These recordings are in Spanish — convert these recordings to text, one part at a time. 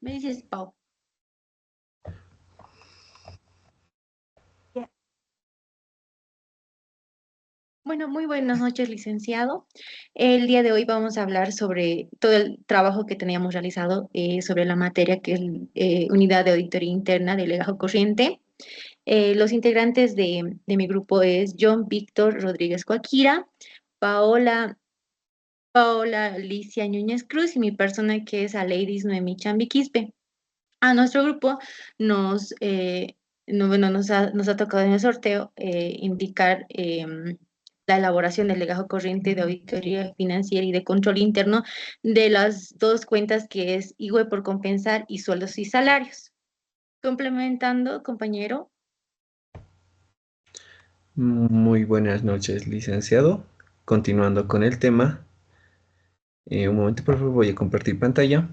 Me dices, Pau. Ya. Bueno, muy buenas noches, licenciado. El día de hoy vamos a hablar sobre todo el trabajo que teníamos realizado sobre la materia que es Unidad de Auditoría Interna de Legajo Corriente. Los integrantes de mi grupo es John Víctor Rodríguez Coaquira, Paola, Paola Alicia Núñez Cruz y mi persona que es Aleidis Noemí Chambi Quispe. A nuestro grupo nos, no, bueno, nos ha tocado en el sorteo indicar la elaboración del legajo corriente de auditoría financiera y de control interno de las dos cuentas que es IGüE por compensar y sueldos y salarios. Complementando, compañero. Muy buenas noches, licenciado. Continuando con el tema, un momento, por favor, voy a compartir pantalla.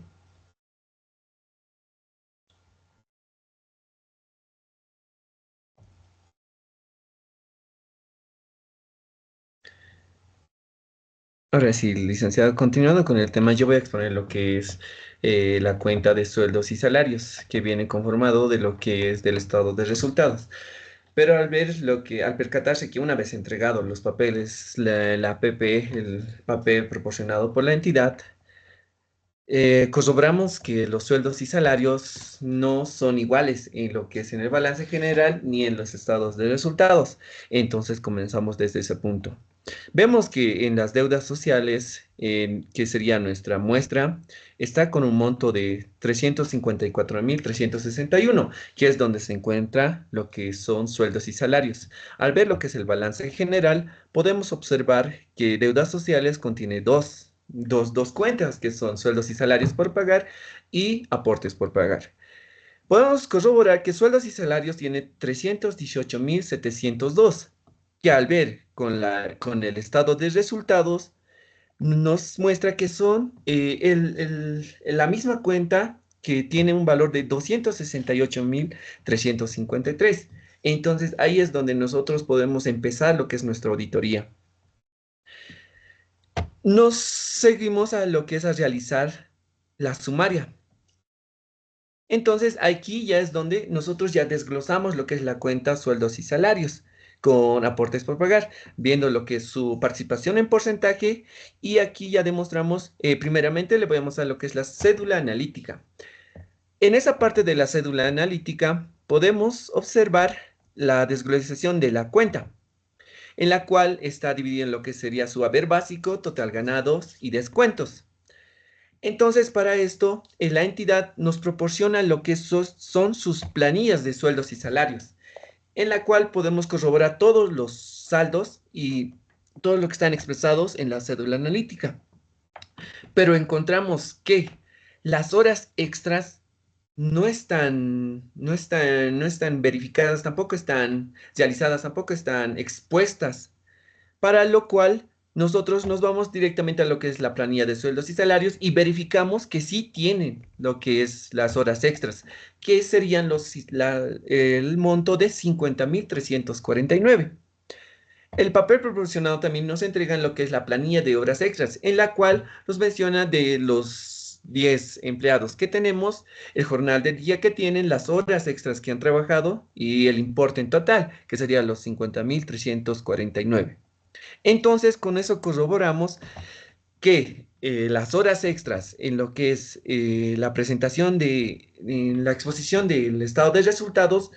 Ahora sí, licenciado, continuando con el tema, yo voy a exponer lo que es la cuenta de sueldos y salarios, que viene conformado de lo que es del estado de resultados. Pero al percatarse que una vez entregados los papeles, la APP, el papel proporcionado por la entidad, corroboramos que los sueldos y salarios no son iguales en lo que es en el balance general ni en los estados de resultados. Entonces comenzamos desde ese punto. Vemos que en las deudas sociales, que sería nuestra muestra, está con un monto de 354.361, que es donde se encuentra lo que son sueldos y salarios. Al ver lo que es el balance general, podemos observar que deudas sociales contiene dos cuentas, que son sueldos y salarios por pagar y aportes por pagar. Podemos corroborar que sueldos y salarios tiene 318.702, que al ver con el estado de resultados nos muestra que son la misma cuenta que tiene un valor de 268.353. Entonces ahí es donde nosotros podemos empezar lo que es nuestra auditoría. Nos seguimos a lo que es a realizar la sumaria. Entonces, aquí ya es donde nosotros ya desglosamos lo que es la cuenta sueldos y salarios con aportes por pagar, viendo lo que es su participación en porcentaje y aquí ya demostramos, primeramente le voy a mostrar lo que es la cédula analítica. En esa parte de la cédula analítica podemos observar la desglosización de la cuenta, en la cual está dividida en lo que sería su haber básico, total ganados y descuentos. Entonces, para esto, la entidad nos proporciona lo que son sus planillas de sueldos y salarios, en la cual podemos corroborar todos los saldos y todo lo que están expresados en la cédula analítica. Pero encontramos que las horas extras no están verificadas, tampoco están realizadas, tampoco están expuestas, para lo cual nosotros nos vamos directamente a lo que es la planilla de sueldos y salarios y verificamos que sí tienen lo que es las horas extras, que serían el monto de 50.349. El papel proporcionado también nos entrega en lo que es la planilla de horas extras, en la cual nos menciona de los 10 empleados que tenemos, el jornal de día que tienen, las horas extras que han trabajado y el importe en total, que sería los 50.349. Entonces, con eso corroboramos que las horas extras en lo que es la presentación en la exposición del estado de resultados,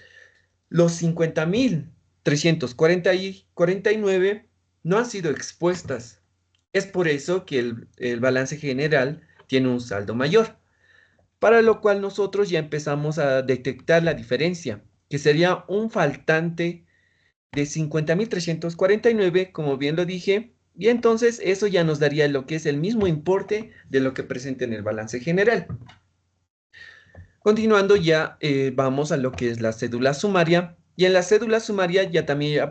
los 50.349 no han sido expuestas. Es por eso que el balance general tiene un saldo mayor, para lo cual nosotros ya empezamos a detectar la diferencia, que sería un faltante de 50.349, como bien lo dije, y entonces eso ya nos daría lo que es el mismo importe de lo que presenta en el balance general. Continuando ya vamos a lo que es la cédula sumaria, y en la cédula sumaria ya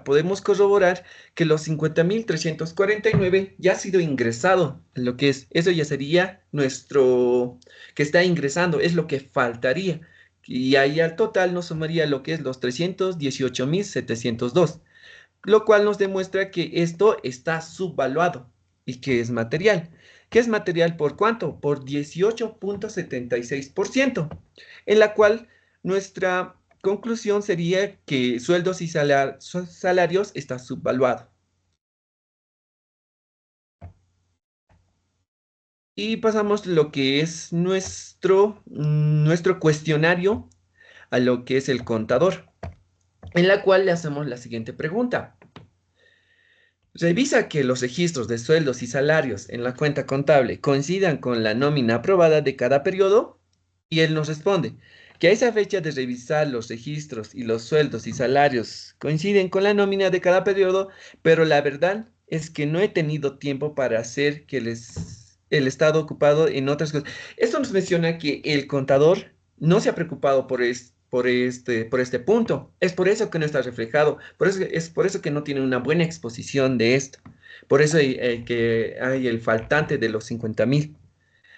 podemos corroborar que los 50.349 ya ha sido ingresado, lo que es, eso ya sería nuestro, que está ingresando, es lo que faltaría. Y ahí al total nos sumaría lo que es los 318.702, lo cual nos demuestra que esto está subvaluado y que es material. que es material por ¿cuánto? Por 18,76%, en la cual nuestra conclusión sería que sueldos y salarios está subvaluado. Y pasamos lo que es nuestro cuestionario a lo que es el contador, en la cual le hacemos la siguiente pregunta. Revisa que los registros de sueldos y salarios en la cuenta contable coincidan con la nómina aprobada de cada periodo, y él nos responde que a esa fecha de revisar los registros y los sueldos y salarios coinciden con la nómina de cada periodo, pero la verdad es que no he tenido tiempo para hacer que el estado ocupado en otras cosas. Esto nos menciona que el contador no se ha preocupado por este punto. Es por eso que no está reflejado. Es por eso que no tiene una buena exposición de esto. Por eso que hay el faltante de los 50,000.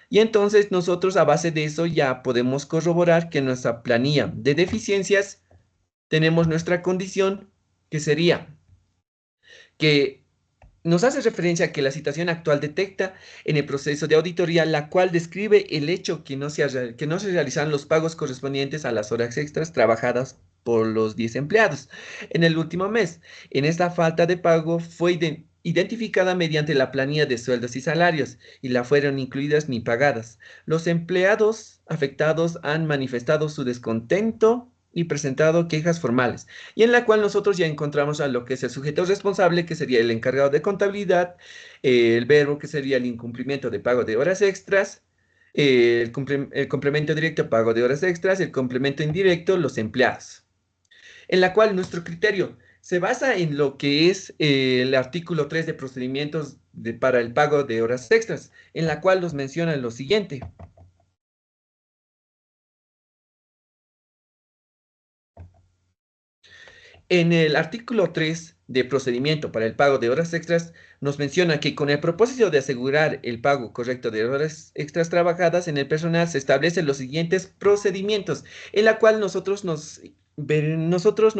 Y entonces nosotros a base de eso ya podemos corroborar que en nuestra planilla de deficiencias tenemos nuestra condición, que sería que nos hace referencia a que la situación actual detecta en el proceso de auditoría, la cual describe el hecho que no se realizan los pagos correspondientes a las horas extras trabajadas por los 10 empleados en el último mes. En esta falta de pago fue identificada mediante la planilla de sueldos y salarios y la fueron incluidas ni pagadas. Los empleados afectados han manifestado su descontento y presentado quejas formales, y en la cual nosotros ya encontramos a lo que es el sujeto responsable, que sería el encargado de contabilidad, el verbo, que sería el incumplimiento de pago de horas extras, el complemento directo, pago de horas extras, el complemento indirecto, los empleados, en la cual nuestro criterio se basa en lo que es el artículo 3 de procedimientos para el pago de horas extras, en la cual nos menciona lo siguiente. En el artículo 3 de procedimiento para el pago de horas extras, nos menciona que con el propósito de asegurar el pago correcto de horas extras trabajadas en el personal, se establecen los siguientes procedimientos, en la cual nosotros nos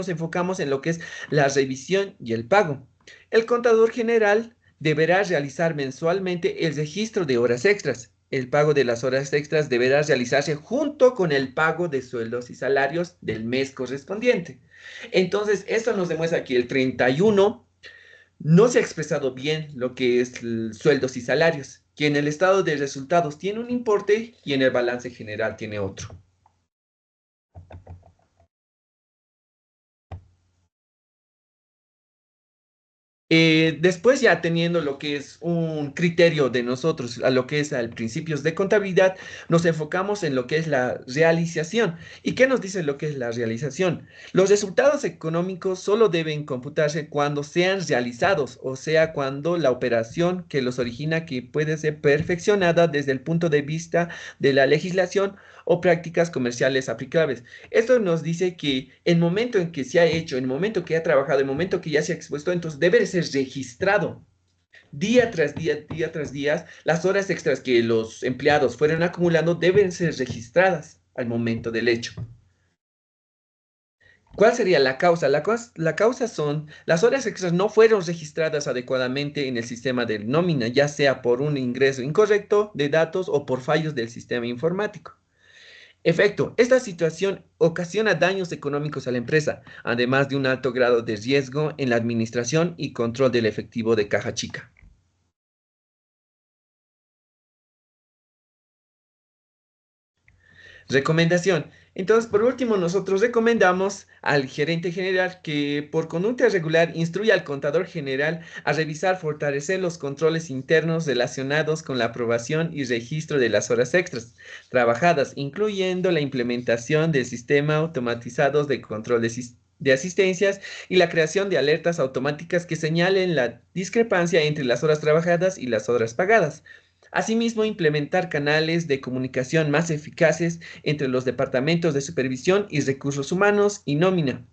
enfocamos en lo que es la revisión y el pago. El contador general deberá realizar mensualmente el registro de horas extras. El pago de las horas extras deberá realizarse junto con el pago de sueldos y salarios del mes correspondiente. Entonces, esto nos demuestra que el 31 no se ha expresado bien lo que es sueldos y salarios, que en el estado de resultados tiene un importe y en el balance general tiene otro. Después ya teniendo lo que es un criterio de nosotros, a lo que es al principios de contabilidad, nos enfocamos en lo que es la realización. ¿Y qué nos dice lo que es la realización? Los resultados económicos solo deben computarse cuando sean realizados, o sea, cuando la operación que los origina, que puede ser perfeccionada desde el punto de vista de la legislación o prácticas comerciales aplicables. Esto nos dice que el momento en que se ha hecho, el momento que ha trabajado, el momento que ya se ha expuesto, entonces debe de ser registrado día tras día. Las horas extras que los empleados fueron acumulando deben ser registradas al momento del hecho. ¿Cuál sería la causa? La causa son las horas extras no fueron registradas adecuadamente en el sistema de nómina, ya sea por un ingreso incorrecto de datos o por fallos del sistema informático. Efecto, esta situación ocasiona daños económicos a la empresa, además de un alto grado de riesgo en la administración y control del efectivo de caja chica. Recomendación. Entonces, por último, nosotros recomendamos al gerente general que por conducta regular instruya al contador general a revisar, fortalecer los controles internos relacionados con la aprobación y registro de las horas extras trabajadas, incluyendo la implementación del sistema automatizados de control de asistencias y la creación de alertas automáticas que señalen la discrepancia entre las horas trabajadas y las horas pagadas. Asimismo, implementar canales de comunicación más eficaces entre los departamentos de supervisión y recursos humanos y nómina.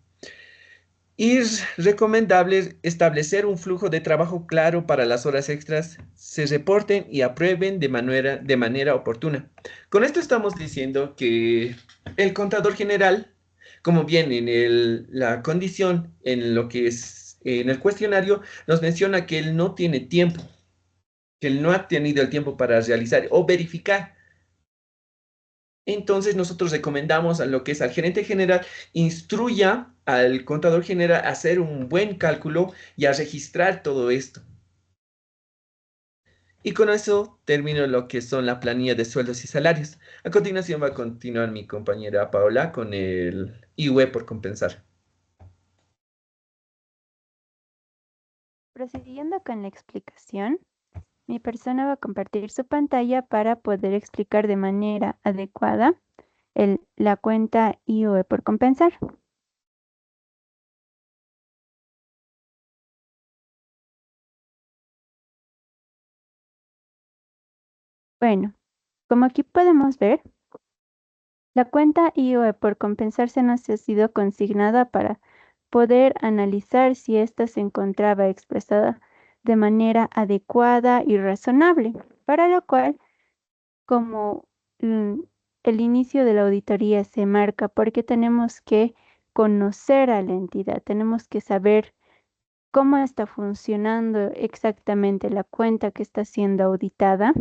Y es recomendable establecer un flujo de trabajo claro para las horas extras, se reporten y aprueben de manera oportuna. Con esto estamos diciendo que el contador general, como bien en la condición, en lo que es en el cuestionario, nos menciona que él no tiene tiempo, que él no ha tenido el tiempo para realizar o verificar. Entonces nosotros recomendamos a lo que es al gerente general, instruya al contador general a hacer un buen cálculo y a registrar todo esto. Y con eso termino lo que son la planilla de sueldos y salarios. A continuación va a continuar mi compañera Paola con el IUE por compensar. Procediendo con la explicación, mi persona va a compartir su pantalla para poder explicar de manera adecuada la cuenta IUE por compensar. Bueno, como aquí podemos ver, la cuenta IOE por compensarse nos ha sido consignada para poder analizar si ésta se encontraba expresada de manera adecuada y razonable, para lo cual, como el inicio de la auditoría se marca porque tenemos que conocer a la entidad, tenemos que saber cómo está funcionando exactamente la cuenta que está siendo auditada.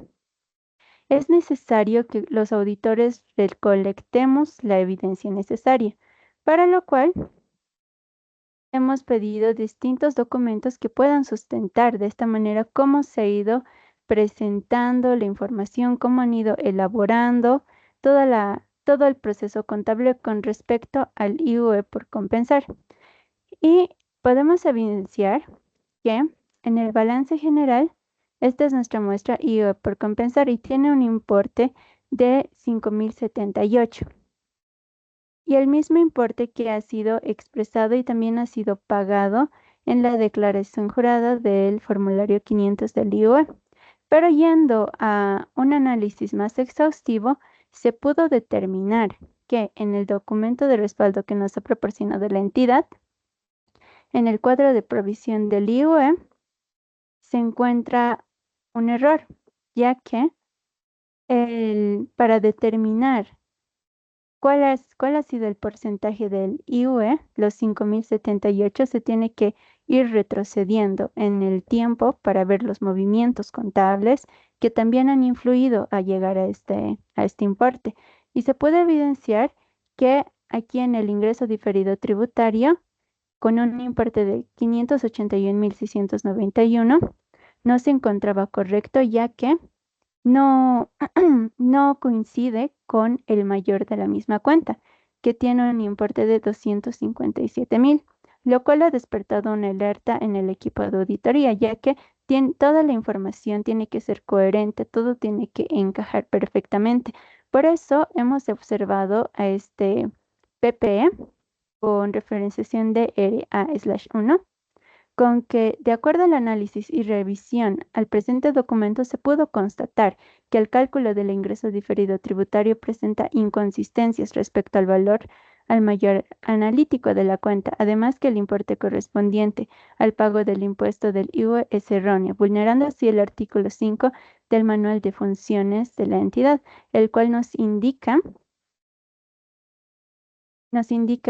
Es necesario que los auditores recolectemos la evidencia necesaria, para lo cual hemos pedido distintos documentos que puedan sustentar de esta manera cómo se ha ido presentando la información, cómo han ido elaborando todo el proceso contable con respecto al IUE por compensar. Y podemos evidenciar que en el balance general, esta es nuestra muestra IVA por compensar y tiene un importe de 5.078. Y el mismo importe que ha sido expresado y también ha sido pagado en la declaración jurada del formulario 500 del IVA. Pero yendo a un análisis más exhaustivo, se pudo determinar que en el documento de respaldo que nos ha proporcionado la entidad, en el cuadro de provisión del IUE se encuentra un error, ya que para determinar cuál ha sido el porcentaje del IUE, los 5.078, se tiene que ir retrocediendo en el tiempo para ver los movimientos contables que también han influido a llegar a este importe. Y se puede evidenciar que aquí en el ingreso diferido tributario, con un importe de 581.691, no se encontraba correcto ya que no, no coincide con el mayor de la misma cuenta, que tiene un importe de 257.000, lo cual ha despertado una alerta en el equipo de auditoría, ya que toda la información tiene que ser coherente, todo tiene que encajar perfectamente. Por eso hemos observado a este PPE con referenciación de RA/1, con que, de acuerdo al análisis y revisión al presente documento, se pudo constatar que el cálculo del ingreso diferido tributario presenta inconsistencias respecto al valor al mayor analítico de la cuenta, además que el importe correspondiente al pago del impuesto del IVA es erróneo, vulnerando así el artículo 5 del Manual de Funciones de la entidad, el cual nos indica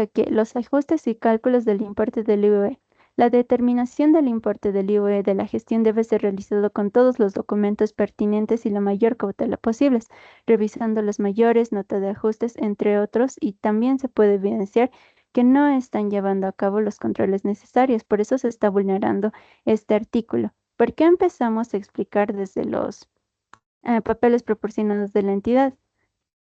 que los ajustes y cálculos del importe del IVA. La determinación del importe del IVA de la gestión debe ser realizado con todos los documentos pertinentes y la mayor cautela posibles, revisando los mayores, nota de ajustes, entre otros, y también se puede evidenciar que no están llevando a cabo los controles necesarios. Por eso se está vulnerando este artículo. ¿Por qué empezamos a explicar desde los papeles proporcionados de la entidad?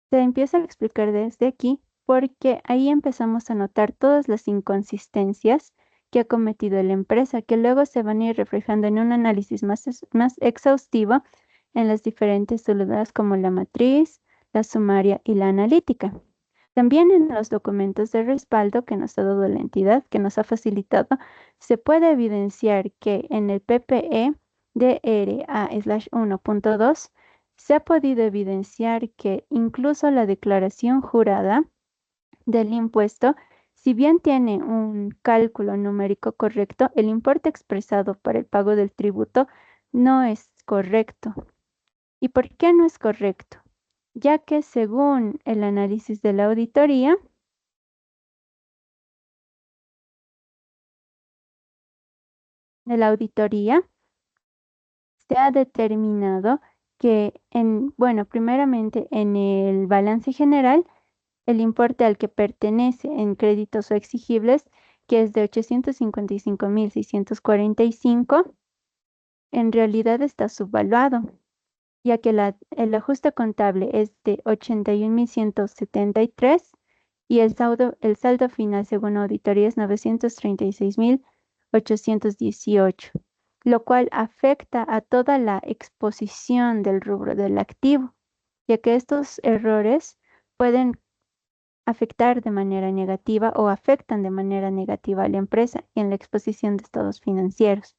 Se empieza a explicar desde aquí porque ahí empezamos a notar todas las inconsistencias que ha cometido la empresa, que luego se van a ir reflejando en un análisis más exhaustivo en las diferentes unidades como la matriz, la sumaria y la analítica. También en los documentos de respaldo que nos ha dado la entidad, que nos ha facilitado, se puede evidenciar que en el PPE DRA/1.2 se ha podido evidenciar que incluso la declaración jurada del impuesto, si bien tiene un cálculo numérico correcto, el importe expresado para el pago del tributo no es correcto. ¿Y por qué no es correcto? Ya que según el análisis de la auditoría, se ha determinado que primeramente en el balance general, el importe al que pertenece en créditos o exigibles, que es de 855.645, en realidad está subvaluado, ya que el ajuste contable es de 81.173 y el saldo final según auditoría es 936.818, lo cual afecta a toda la exposición del rubro del activo, ya que estos errores pueden afectar de manera negativa o afectan de manera negativa a la empresa y en la exposición de estados financieros.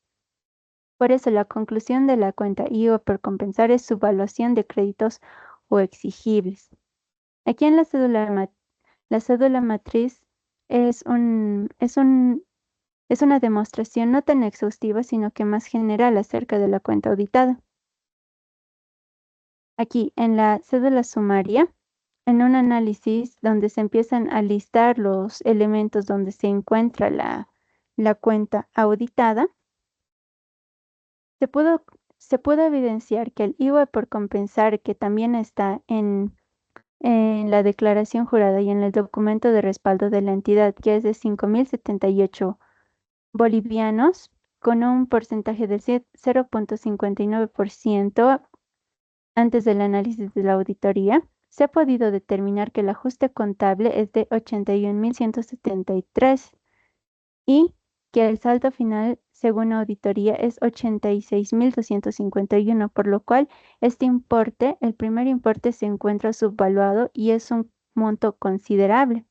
Por eso, la conclusión de la cuenta IVA por compensar es su evaluación de créditos o exigibles. Aquí en la cédula matriz es es una demostración no tan exhaustiva, sino que más general acerca de la cuenta auditada. Aquí en la cédula sumaria, en un análisis donde se empiezan a listar los elementos donde se encuentra la cuenta auditada, se pudo evidenciar que el IVA por compensar, que también está en la declaración jurada y en el documento de respaldo de la entidad, que es de 5.078 bolivianos, con un porcentaje del 0.59% antes del análisis de la auditoría, se ha podido determinar que el ajuste contable es de 81.173 y que el saldo final, según la auditoría, es 86.251, por lo cual este importe, el primer importe, se encuentra subvaluado y es un monto considerable.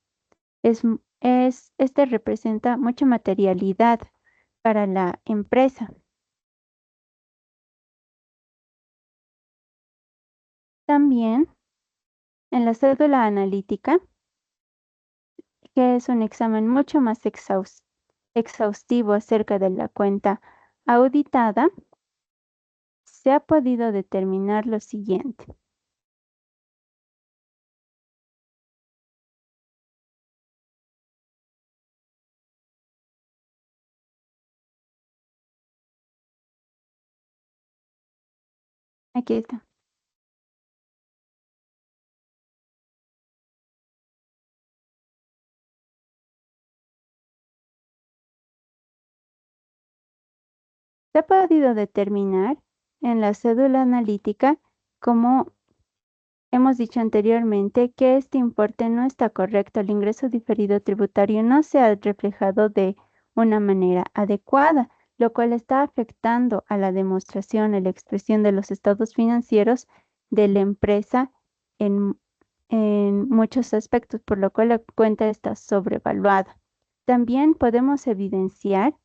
Este representa mucha materialidad para la empresa. También en la cédula analítica, que es un examen mucho más exhaustivo acerca de la cuenta auditada, se ha podido determinar lo siguiente. Aquí está. Se ha podido determinar en la cédula analítica, como hemos dicho anteriormente, que este importe no está correcto. El ingreso diferido tributario no se ha reflejado de una manera adecuada, lo cual está afectando a la demostración y la expresión de los estados financieros de la empresa en, en muchos aspectos, por lo cual la cuenta está sobrevaluada. También podemos evidenciar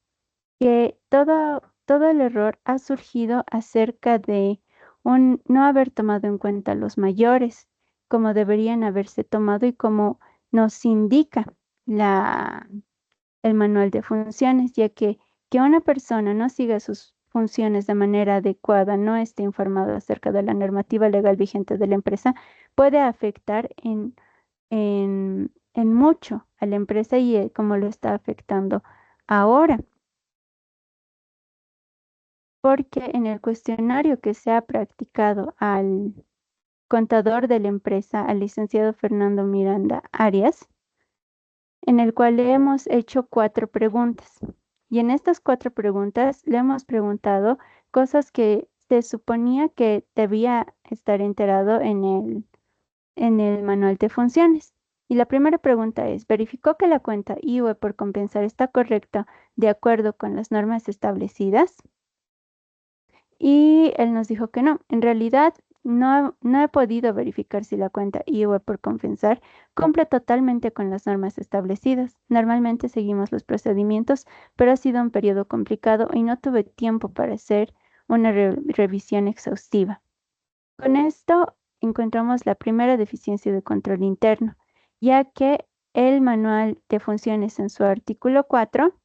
que todo el error ha surgido acerca de no haber tomado en cuenta los mayores, como deberían haberse tomado y como nos indica el manual de funciones, ya que una persona no siga sus funciones de manera adecuada, no esté informado acerca de la normativa legal vigente de la empresa, puede afectar en mucho a la empresa y como lo está afectando ahora, porque en el cuestionario que se ha practicado al contador de la empresa, al licenciado Fernando Miranda Arias, en el cual le hemos hecho 4 preguntas. Y en estas 4 preguntas le hemos preguntado cosas que se suponía que debía estar enterado en el manual de funciones. Y la primera pregunta es, ¿verificó que la cuenta IVA por compensar está correcta de acuerdo con las normas establecidas? Y él nos dijo que no. En realidad, no he podido verificar si la cuenta IVA por compensar cumple totalmente con las normas establecidas. Normalmente seguimos los procedimientos, pero ha sido un periodo complicado y no tuve tiempo para hacer una revisión exhaustiva. Con esto encontramos la primera deficiencia de control interno, ya que el manual de funciones en su artículo 4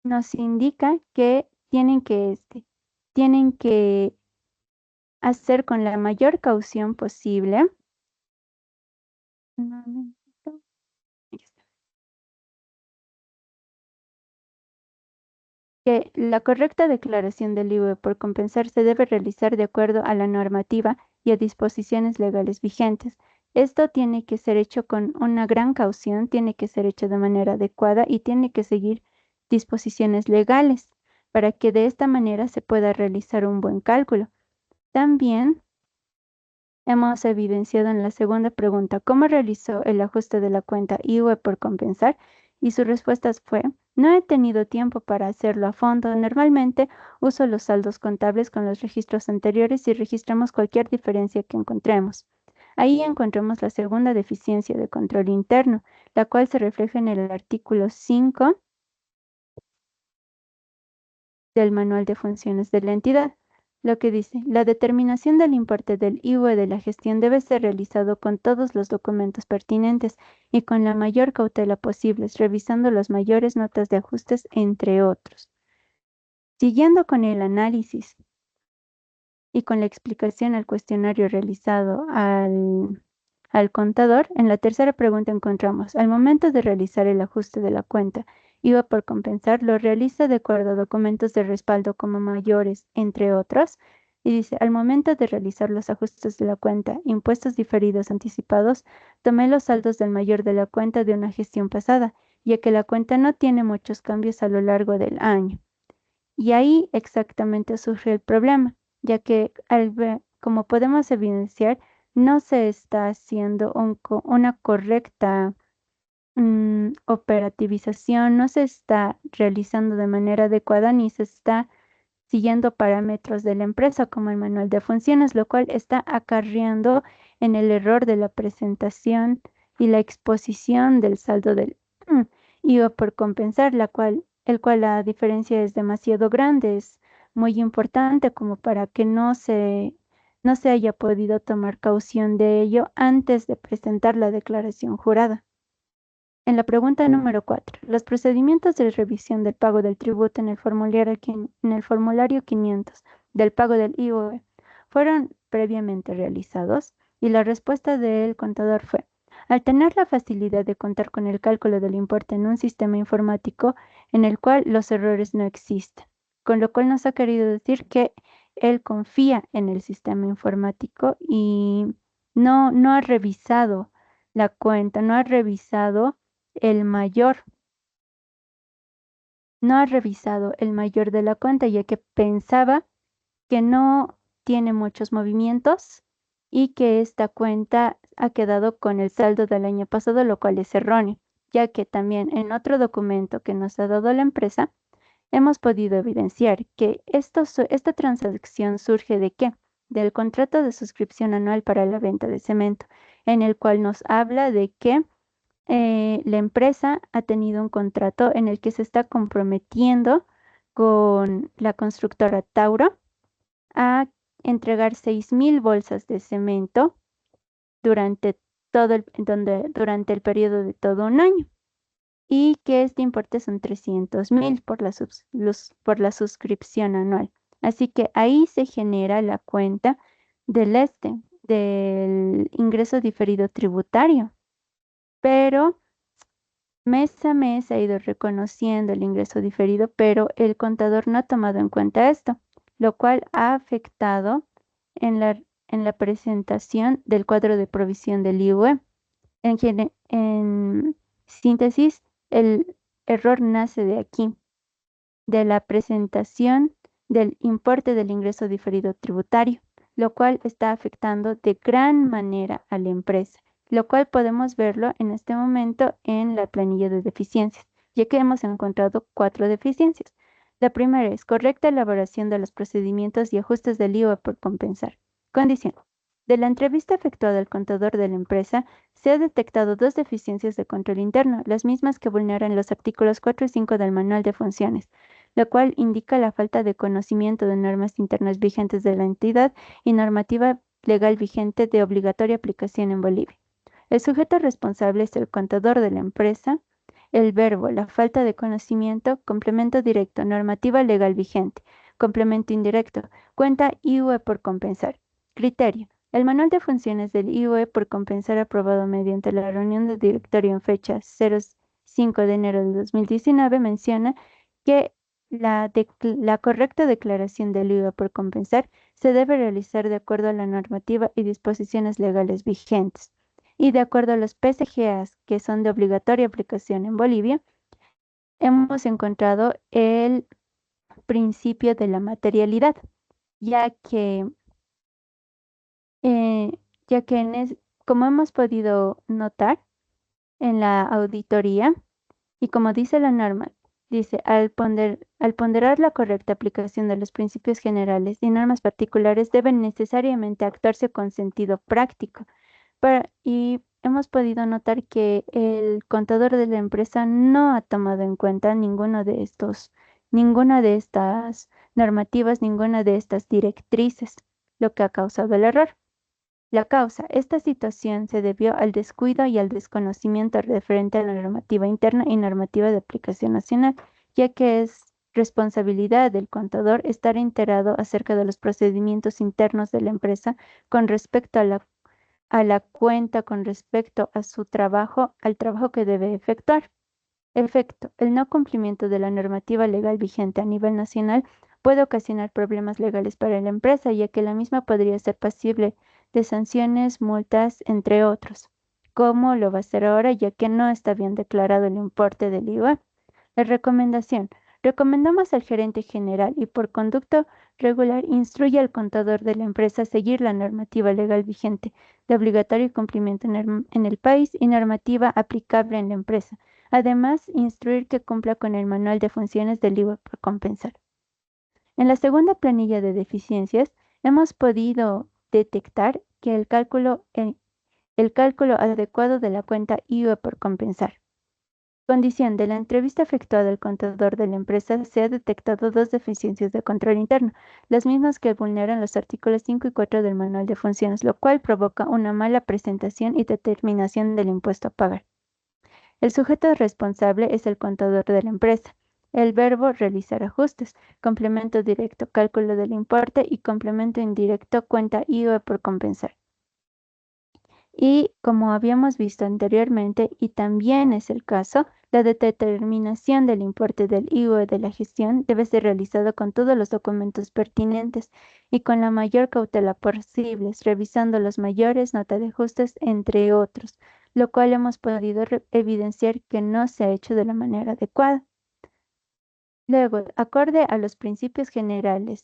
nos indica que tienen que hacer con la mayor caución posible. Un momentito. Ahí está. que la correcta declaración del IVA por compensar se debe realizar de acuerdo a la normativa y a disposiciones legales vigentes. Esto tiene que ser hecho con una gran caución, tiene que ser hecho de manera adecuada y tiene que seguir disposiciones legales para que de esta manera se pueda realizar un buen cálculo. También hemos evidenciado en la segunda pregunta cómo realizó el ajuste de la cuenta IVA por compensar y su respuesta fue: no he tenido tiempo para hacerlo a fondo. Normalmente uso los saldos contables con los registros anteriores y registramos cualquier diferencia que encontremos. Ahí encontramos la segunda deficiencia de control interno, la cual se refleja en el artículo 5 del Manual de Funciones de la entidad, lo que dice: la determinación del importe del IVA de la gestión debe ser realizado con todos los documentos pertinentes y con la mayor cautela posible, revisando las mayores notas de ajustes, entre otros. Siguiendo con el análisis y con la explicación al cuestionario realizado al contador, en la tercera pregunta encontramos: al momento de realizar el ajuste de la cuenta IVA por compensar, lo realiza de acuerdo a documentos de respaldo como mayores, entre otros. Y dice: al momento de realizar los ajustes de la cuenta, impuestos diferidos anticipados, tomé los saldos del mayor de la cuenta de una gestión pasada, ya que la cuenta no tiene muchos cambios a lo largo del año. Y ahí exactamente surge el problema, ya que como podemos evidenciar, no se está haciendo una correcta operativización, no se está realizando de manera adecuada ni se está siguiendo parámetros de la empresa como el manual de funciones, lo cual está acarreando en el error de la presentación y la exposición del saldo del IVA por compensar, el cual la diferencia es demasiado grande, es muy importante como para que no se haya podido tomar caución de ello antes de presentar la declaración jurada. En la pregunta número 4, los procedimientos de revisión del pago del tributo en el formulario 500 del pago del IVA fueron previamente realizados, y la respuesta del contador fue: al tener la facilidad de contar con el cálculo del importe en un sistema informático en el cual los errores no existen, con lo cual nos ha querido decir que él confía en el sistema informático y no ha revisado la cuenta, no ha revisado el mayor, no ha revisado el mayor de la cuenta, ya que pensaba que no tiene muchos movimientos y que esta cuenta ha quedado con el saldo del año pasado, lo cual es erróneo, ya que también en otro documento que nos ha dado la empresa hemos podido evidenciar que esta transacción surge ¿de qué? Del contrato de suscripción anual para la venta de cemento, en el cual nos habla de que la empresa ha tenido un contrato en el que se está comprometiendo con la constructora Tauro a entregar 6.000 bolsas de cemento durante durante el periodo de todo un año, y que este importe son 300.000 por la suscripción anual. Así que ahí se genera la cuenta del ingreso diferido tributario, pero mes a mes ha ido reconociendo el ingreso diferido, pero el contador no ha tomado en cuenta esto, lo cual ha afectado en la presentación del cuadro de provisión del IUE. En síntesis, el error nace de aquí, de la presentación del importe del ingreso diferido tributario, lo cual está afectando de gran manera a la empresa, lo cual podemos verlo en este momento en la planilla de deficiencias, ya que hemos encontrado 4 deficiencias. La primera es correcta elaboración de los procedimientos y ajustes del IVA por compensar. Condición: de la entrevista efectuada al contador de la empresa, se ha detectado 2 deficiencias de control interno, las mismas que vulneran los artículos 4 y 5 del Manual de Funciones, lo cual indica la falta de conocimiento de normas internas vigentes de la entidad y normativa legal vigente de obligatoria aplicación en Bolivia. El sujeto responsable es el contador de la empresa. El verbo: la falta de conocimiento. Complemento directo: normativa legal vigente. Complemento indirecto: cuenta IVA por compensar. Criterio: el Manual de Funciones del IVA por compensar, aprobado mediante la reunión de directorio en fecha 05 de enero de 2019, menciona que la correcta declaración del IVA por compensar se debe realizar de acuerdo a la normativa y disposiciones legales vigentes. Y de acuerdo a los PCGAs, que son de obligatoria aplicación en Bolivia, hemos encontrado el principio de la materialidad, ya que, eh, ya que como hemos podido notar en la auditoría, y como dice la norma, dice, al ponderar la correcta aplicación de los principios generales y normas particulares, deben necesariamente actuarse con sentido práctico. Y hemos podido notar que el contador de la empresa no ha tomado en cuenta ninguna de estas normativas, ninguna de estas directrices, lo que ha causado el error. La causa. Esta situación se debió al descuido y al desconocimiento referente a la normativa interna y normativa de aplicación nacional, ya que es responsabilidad del contador estar enterado acerca de los procedimientos internos de la empresa con respecto a la cuenta, con respecto a su trabajo, al trabajo que debe efectuar. Efecto. El no cumplimiento de la normativa legal vigente a nivel nacional puede ocasionar problemas legales para la empresa, ya que la misma podría ser pasible de sanciones, multas, entre otros. ¿Cómo lo va a hacer ahora, ya que no está bien declarado el importe del IVA? La recomendación. Recomendamos al gerente general y por conducto regular instruye al contador de la empresa a seguir la normativa legal vigente de obligatorio cumplimiento en el país y normativa aplicable en la empresa. Además, instruir que cumpla con el manual de funciones del IVA por compensar. En la segunda planilla de deficiencias, hemos podido detectar que el cálculo adecuado de la cuenta IVA por compensar. Condición de la entrevista efectuada al contador de la empresa se ha detectado dos deficiencias de control interno, las mismas que vulneran los artículos 5 y 4 del manual de funciones, lo cual provoca una mala presentación y determinación del impuesto a pagar. El sujeto responsable es el contador de la empresa. El verbo realizar ajustes, complemento directo, cálculo del importe y complemento indirecto, cuenta IVA por compensar. Y como habíamos visto anteriormente, y también es el caso, la determinación del importe del IVA de la gestión debe ser realizada con todos los documentos pertinentes y con la mayor cautela posible, revisando los mayores, nota de ajustes, entre otros, lo cual hemos podido evidenciar que no se ha hecho de la manera adecuada. Luego, acorde a los principios generales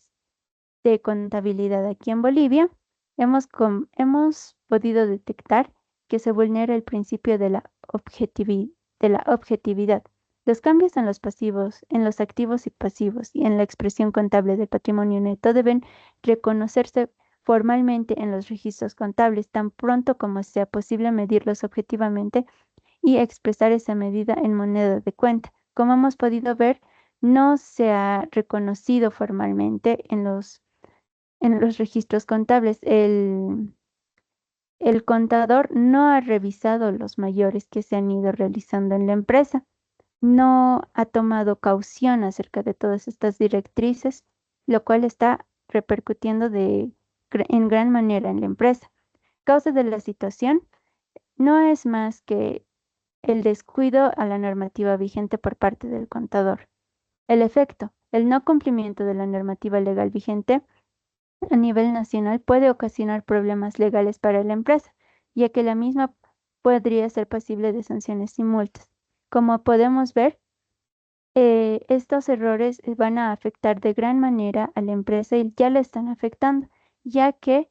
de contabilidad aquí en Bolivia, hemos podido detectar que se vulnera el principio de la objetividad. Los cambios en los pasivos, en los activos y pasivos y en la expresión contable del patrimonio neto deben reconocerse formalmente en los registros contables tan pronto como sea posible medirlos objetivamente y expresar esa medida en moneda de cuenta. Como hemos podido ver, no se ha reconocido formalmente en los registros contables. El contador no ha revisado los mayores que se han ido realizando en la empresa, no ha tomado caución acerca de todas estas directrices, lo cual está repercutiendo en gran manera en la empresa. Causa de la situación no es más que el descuido a la normativa vigente por parte del contador. El efecto, el no cumplimiento de la normativa legal vigente a nivel nacional puede ocasionar problemas legales para la empresa, ya que la misma podría ser pasible de sanciones y multas. Como podemos ver, estos errores van a afectar de gran manera a la empresa y ya la están afectando, ya que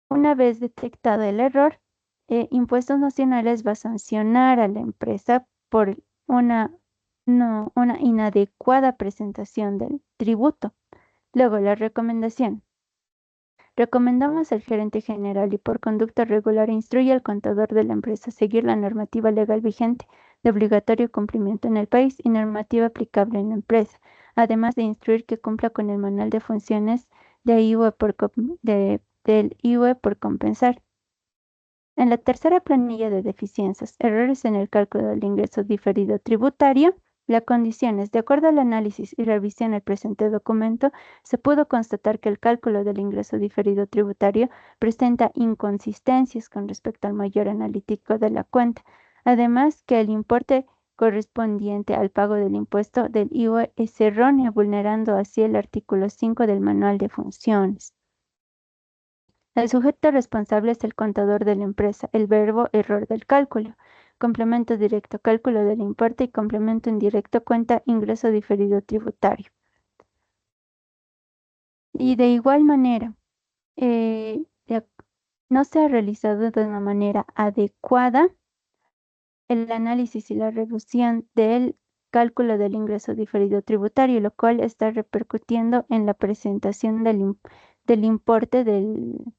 una vez detectado el error, Impuestos Nacionales va a sancionar a la empresa por una inadecuada presentación del tributo. Luego, la recomendación. Recomendamos al gerente general y por conducta regular instruye al contador de la empresa a seguir la normativa legal vigente de obligatorio cumplimiento en el país y normativa aplicable en la empresa, además de instruir que cumpla con el manual de funciones del IVA por compensar. En la tercera planilla de deficiencias, errores en el cálculo del ingreso diferido tributario, la condición es, de acuerdo al análisis y revisión del presente documento, se pudo constatar que el cálculo del ingreso diferido tributario presenta inconsistencias con respecto al mayor analítico de la cuenta. Además, que el importe correspondiente al pago del impuesto del IVA es errónea, vulnerando así el artículo 5 del Manual de Funciones. El sujeto responsable es el contador de la empresa. El verbo error del cálculo. Complemento directo, cálculo del importe y complemento indirecto, cuenta ingreso diferido tributario. Y de igual manera, no se ha realizado de una manera adecuada el análisis y la revisión del cálculo del ingreso diferido tributario, lo cual está repercutiendo en la presentación del importe del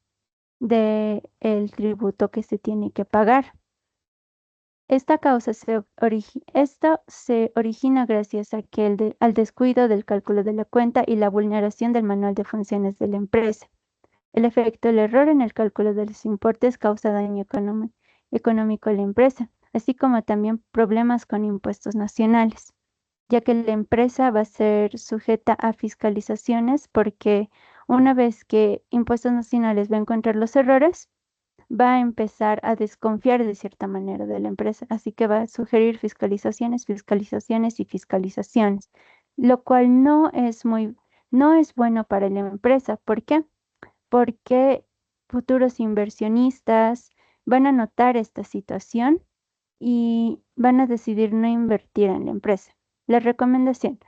tributo que se tiene que pagar. Esto se origina gracias a que al descuido del cálculo de la cuenta y la vulneración del manual de funciones de la empresa. El efecto, el error en el cálculo de los importes causa daño económico a la empresa, así como también problemas con impuestos nacionales, ya que la empresa va a ser sujeta a fiscalizaciones porque una vez que impuestos nacionales va a encontrar los errores, va a empezar a desconfiar de cierta manera de la empresa, así que va a sugerir fiscalizaciones, fiscalizaciones y fiscalizaciones, lo cual no es bueno para la empresa. ¿Por qué? Porque futuros inversionistas van a notar esta situación y van a decidir no invertir en la empresa. La recomendación.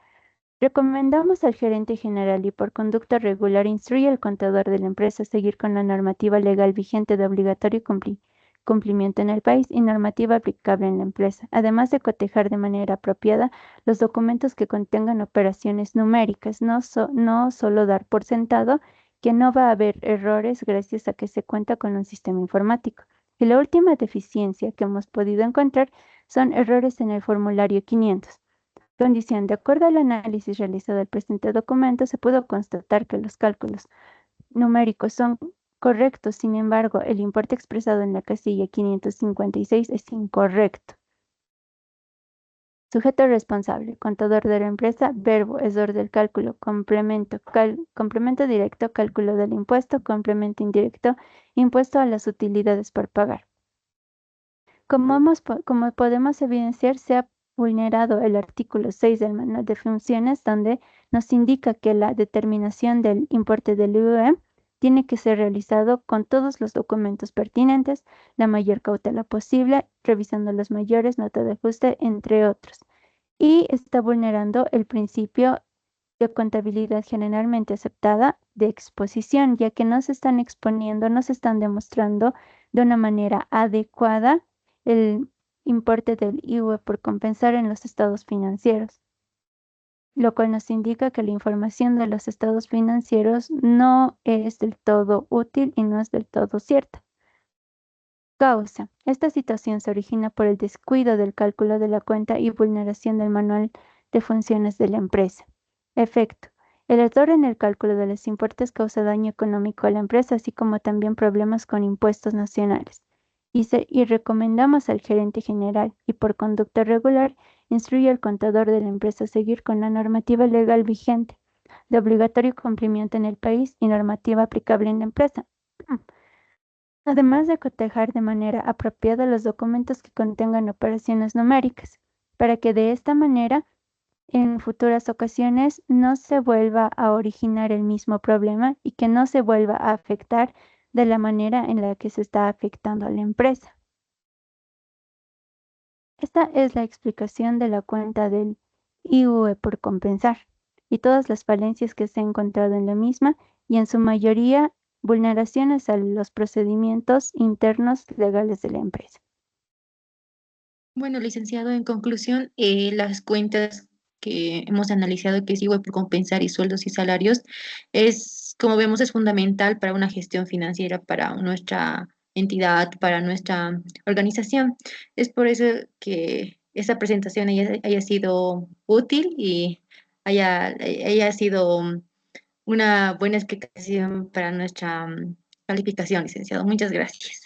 Recomendamos al gerente general y por conducta regular instruye al contador de la empresa a seguir con la normativa legal vigente de obligatorio cumplimiento en el país y normativa aplicable en la empresa, además de cotejar de manera apropiada los documentos que contengan operaciones numéricas, no solo dar por sentado que no va a haber errores gracias a que se cuenta con un sistema informático. Y la última deficiencia que hemos podido encontrar son errores en el formulario 500. Condición: de acuerdo al análisis realizado del presente documento, se pudo constatar que los cálculos numéricos son correctos, sin embargo, el importe expresado en la casilla 556 es incorrecto. Sujeto responsable, contador de la empresa, verbo, error del cálculo, complemento directo, cálculo del impuesto, complemento indirecto, impuesto a las utilidades por pagar. Como podemos evidenciar, se ha vulnerado el artículo 6 del Manual de Funciones, donde nos indica que la determinación del importe del IVA tiene que ser realizado con todos los documentos pertinentes, la mayor cautela posible, revisando los mayores, nota de ajuste, entre otros. Y está vulnerando el principio de contabilidad generalmente aceptada de exposición, ya que no se están exponiendo, no se están demostrando de una manera adecuada el importe del IVA por compensar en los estados financieros, lo cual nos indica que la información de los estados financieros no es del todo útil y no es del todo cierta. Causa. Esta situación se origina por el descuido del cálculo de la cuenta y vulneración del manual de funciones de la empresa. Efecto. El error en el cálculo de los importes causa daño económico a la empresa, así como también problemas con impuestos nacionales. Y recomendamos al gerente general y por conducta regular, instruye al contador de la empresa a seguir con la normativa legal vigente de obligatorio cumplimiento en el país y normativa aplicable en la empresa. Además de cotejar de manera apropiada los documentos que contengan operaciones numéricas, para que de esta manera en futuras ocasiones no se vuelva a originar el mismo problema y que no se vuelva a afectar de la manera en la que se está afectando a la empresa. Esta es la explicación de la cuenta del IVA por compensar y todas las falencias que se han encontrado en la misma y en su mayoría vulneraciones a los procedimientos internos legales de la empresa. Bueno, licenciado, en conclusión, las cuentas que hemos analizado, que es igual por compensar y sueldos y salarios, como vemos, es fundamental para una gestión financiera, para nuestra entidad, para nuestra organización. Es por eso que esta presentación haya sido útil y haya sido una buena explicación para nuestra calificación, licenciado. Muchas gracias.